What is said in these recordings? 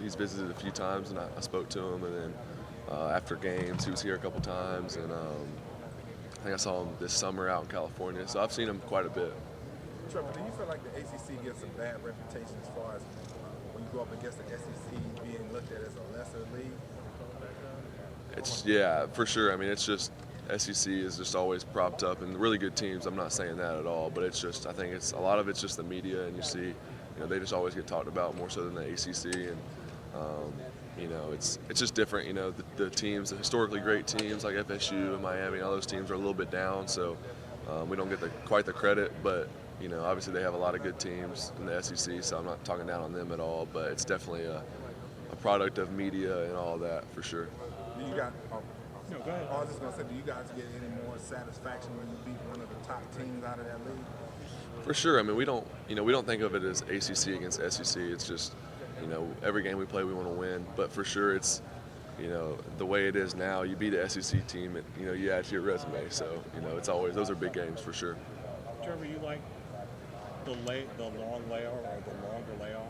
he's visited a few times, and I spoke to him, and then after games, he was here a couple times, and I think I saw him this summer out in California. So I've seen him quite a bit. Trevor, do you feel like the ACC gets a bad reputation as far as when you go up against the SEC being looked at as a lesser league? Yeah, for sure. I mean, it's just SEC is just always propped up, and really good teams. I'm not saying that at all, but it's just I think it's a lot of it's just the media, and you see, they just always get talked about more so than the ACC, and it's just different. The teams, the historically great teams like FSU and Miami, all those teams are a little bit down, so we don't get quite the credit, but. Obviously they have a lot of good teams in the SEC, so I'm not talking down on them at all. But it's definitely a product of media and all that for sure. Do you got? No, go ahead. I was just gonna say, do you guys get any more satisfaction when you beat one of the top teams out of that league? For sure. I mean, we don't think of it as ACC against SEC. It's just, every game we play, we want to win. But for sure, it's, the way it is now. You beat the SEC team, and you add to your resume. So, it's always those are big games for sure. Trevor, you like the long layoff or the longer layoff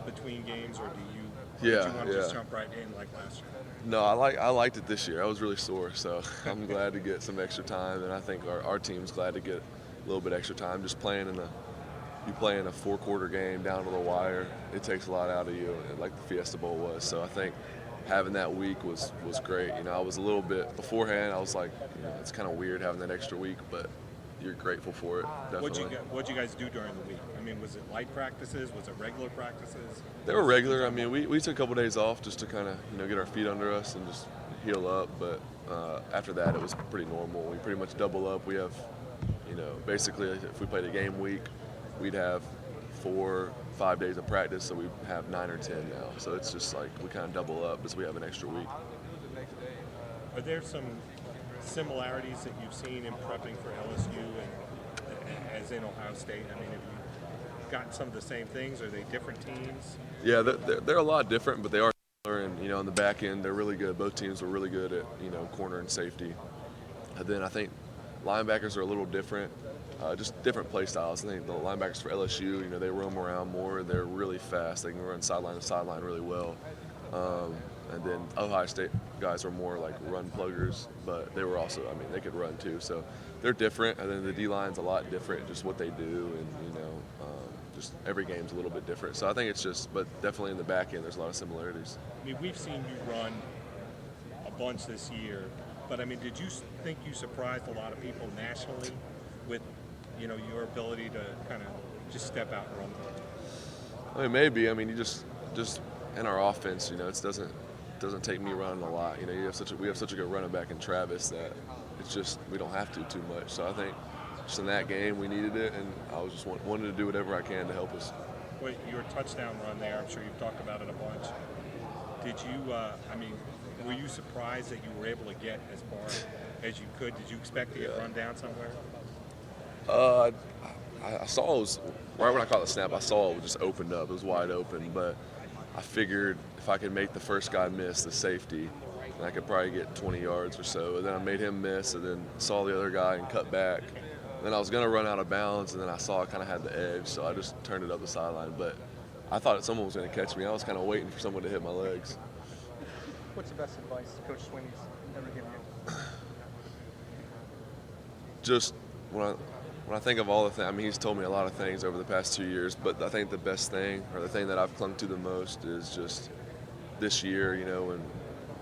between games, or did you want to just jump right in like last year? No, I liked it this year. I was really sore, so I'm glad to get some extra time, and I think our team's glad to get a little bit extra time. Just playing you play in a 4-quarter game down to the wire, it takes a lot out of you, like the Fiesta Bowl was. So I think having that week was great. I was a little bit beforehand. I was like, it's kind of weird having that extra week, but you're grateful for it, definitely. What'd you guys do during the week? I mean, was it light practices? Was it regular practices? They were regular. I mean, we took a couple days off just to kind of get our feet under us and just heal up. But after that, it was pretty normal. We pretty much double up. We have, basically, if we played a game week, we'd have 4-5 days of practice, so we have 9 or 10 now. So it's just like we kind of double up as we have an extra week. Are there some similarities that you've seen in prepping for LSU and as in Ohio State? I mean, have you gotten some of the same things? Are they different teams? Yeah, they're a lot different, but they are similar. And in the back end, they're really good. Both teams were really good at corner and safety. And then I think linebackers are a little different, just different play styles. I think the linebackers for LSU, they roam around more. They're really fast. They can run sideline to sideline really well. And then Ohio State guys are more like run pluggers, but they were also, they could run too. So they're different. And then the D-line's a lot different, just what they do. And, just every game's a little bit different. So I think it's just, but definitely in the back end, there's a lot of similarities. I mean, we've seen you run a bunch this year, but I mean, did you think you surprised a lot of people nationally with, your ability to kind of just step out and run? I mean, maybe. I mean, you just in our offense, it doesn't take me running a lot. We have such a good running back in Travis that it's just we don't have to too much. So I think just in that game we needed it, and I was just wanted to do whatever I can to help us. Wait, your touchdown run there, I'm sure you've talked about it a bunch. Did you, were you surprised that you were able to get as far as you could? Did you expect to get run down somewhere? I saw it was right when I caught the snap. I saw it just opened up. It was wide open, but I figured if I could make the first guy miss, the safety, then I could probably get 20 yards or so. And then I made him miss, and then saw the other guy and cut back. Then I was going to run out of bounds, and then I saw I kind of had the edge, so I just turned it up the sideline. But I thought someone was going to catch me. I was kind of waiting for someone to hit my legs. What's the best advice Coach Swinney's ever given you? Just when I think of all the things, he's told me a lot of things over the past 2 years, but I think the best thing, or the thing that I've clung to the most, is just this year,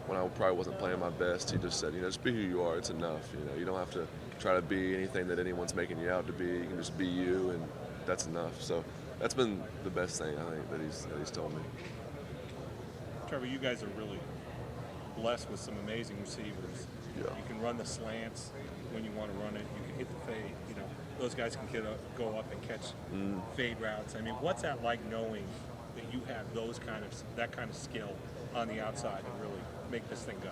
when I probably wasn't playing my best, he just said, just be who you are. It's enough. You don't have to try to be anything that anyone's making you out to be. You can just be you, and that's enough. So that's been the best thing, I think, that he's told me. Trevor, you guys are really blessed with some amazing receivers. Yeah. You can run the slants when you want to run it. You can hit the fade. Those guys can go up and catch fade routes. I mean, what's that like knowing that you have that kind of skill on the outside and really make this thing go?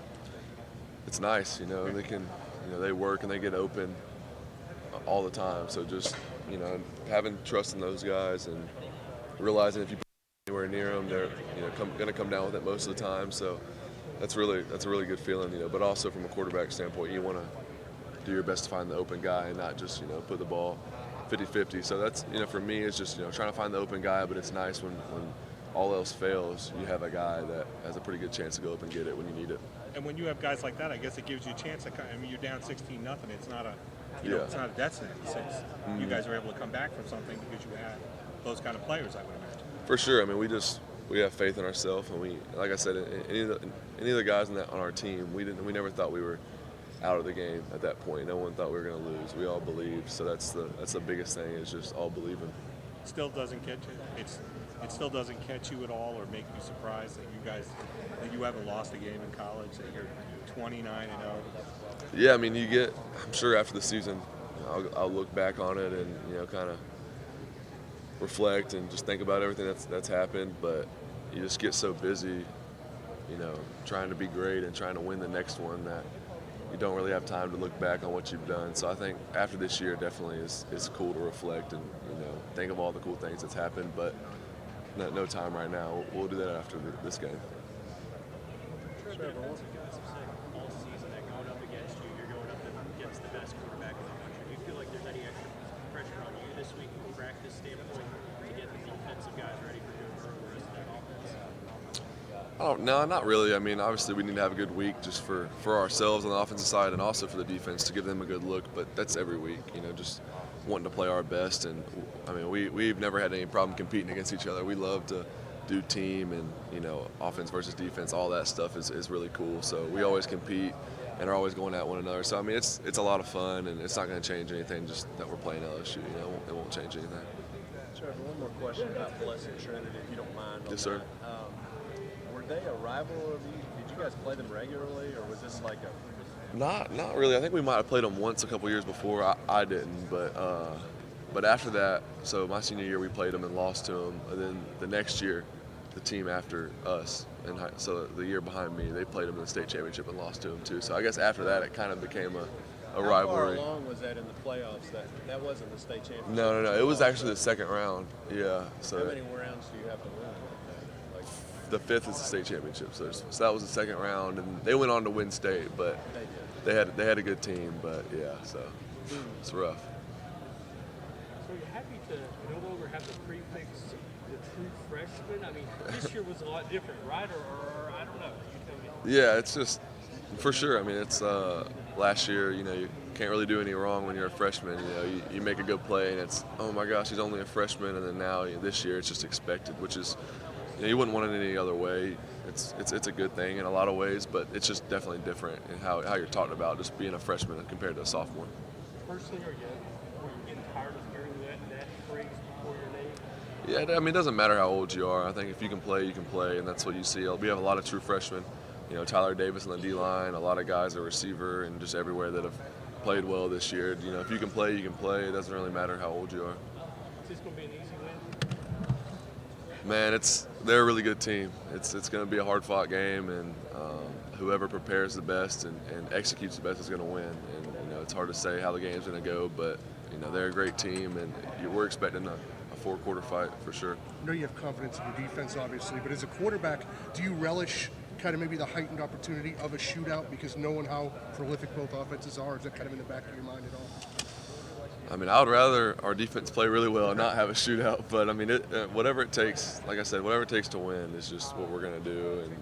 It's nice, they can, they work and they get open all the time. So just, having trust in those guys and realizing if you put anywhere near them, they're, going to come down with it most of the time. So that's a really good feeling, But also from a quarterback standpoint, you want to do your best to find the open guy and not just, put the ball 50-50. So that's, for me, it's just, trying to find the open guy, but it's nice when all else fails, you have a guy that has a pretty good chance to go up and get it when you need it. And when you have guys like that, I guess it gives you a chance. I mean, you're down 16-0. It's not a, it's not a death sentence. You guys are able to come back from something because you have those kind of players, I would imagine. For sure. I mean, we have faith in ourselves, and we, like I said, any of the guys on our team, we never thought we were out of the game at that point. No one thought we were going to lose. We all believed. So that's the biggest thing, is just all believing. Still doesn't catch you. It still doesn't catch you at all, or make you surprised that you haven't lost a game in college, that you're 29-0. Yeah, I mean, I'm sure after the season, I'll look back on it and kind of reflect and just think about everything that's happened. But you just get so busy, trying to be great and trying to win the next one, that you don't really have time to look back on what you've done. So I think after this year, definitely is cool to reflect and think of all the cool things that's happened. But no time right now. We'll do that after this game. Trevor, guys have said all season that going up against you, you're going up against the best quarterback in the country. Do you feel like there's any extra pressure on you this week from a practice standpoint to get the defensive guys ready for Joe Burrow and the rest of that offense? No, not really. I mean, obviously we need to have a good week just for ourselves on the offensive side, and also for the defense to give them a good look. But that's every week, just wanting to play our best. And I mean, we've never had any problem competing against each other. We love to do team and offense versus defense. All that stuff is really cool. So we always compete and are always going at one another. So I mean, it's a lot of fun, and it's not going to change anything. Just that we're playing LSU. It won't change anything. Trevor, one more question about Blessed Trinity, if you don't mind. Yes, sir. Were they a rival of you? Did you guys play them regularly, or was this like a? Not really. I think we might have played them once a couple years before. I didn't, but after that, so my senior year we played them and lost to them. And then the next year, the team after us, and so the year behind me, they played them in the state championship and lost to them too. So I guess after that, it kind of became a rivalry. How far along was that in the playoffs? That wasn't the state championship. No. It was actually the second round. Yeah. So how many rounds do you have to win? The fifth is the state championship. So that was the second round, and they went on to win state, but they had a good team. But yeah, so it's rough. So you're happy to no longer have the prefix, the true freshman? I mean, this year was a lot different, right? Or I don't know. You tell me. Yeah, it's just for sure. I mean, it's last year. You can't really do any wrong when you're a freshman. You make a good play, and it's, oh my gosh, he's only a freshman. And then now this year it's just expected, which is, you wouldn't want it any other way. It's a good thing in a lot of ways, but it's just definitely different in how you're talked about, just being a freshman compared to a sophomore. Personally, were you getting tired of hearing that phrase before your name? Yeah, I mean, it doesn't matter how old you are. I think if you can play, you can play, and that's what you see. We have a lot of true freshmen. Tyler Davis on the D-line, a lot of guys at receiver, and just everywhere that have played well this year. If you can play, you can play. It doesn't really matter how old you are. Is this going to be an easy win? Man, they're a really good team. It's going to be a hard-fought game, and whoever prepares the best and executes the best is going to win. And it's hard to say how the game's going to go, but they're a great team, and we're expecting a four-quarter fight for sure. I know you have confidence in your defense, obviously, but as a quarterback, do you relish kind of maybe the heightened opportunity of a shootout because knowing how prolific both offenses are? Is that kind of in the back of your mind at all? I mean, I would rather our defense play really well and not have a shootout, but I mean, whatever it takes, like I said, whatever it takes to win is just what we're going to do. And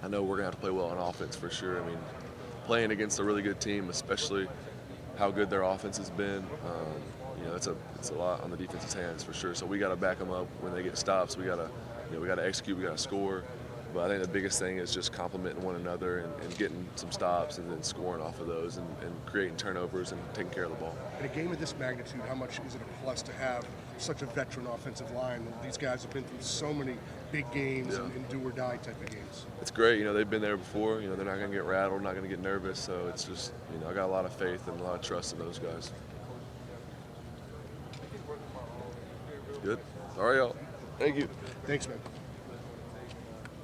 I know we're going to have to play well on offense for sure. I mean, playing against a really good team, especially how good their offense has been, it's a lot on the defense's hands for sure. So we got to back them up when they get stops. We got to execute. We got to score. But I think the biggest thing is just complimenting one another and getting some stops and then scoring off of those and creating turnovers and taking care of the ball. In a game of this magnitude, how much is it a plus to have such a veteran offensive line? These guys have been through so many big games and do-or-die type of games. It's great. They've been there before. They're not going to get rattled, not going to get nervous. So it's just, I got a lot of faith and a lot of trust in those guys. Good. All right, y'all. Thank you. Thanks, man.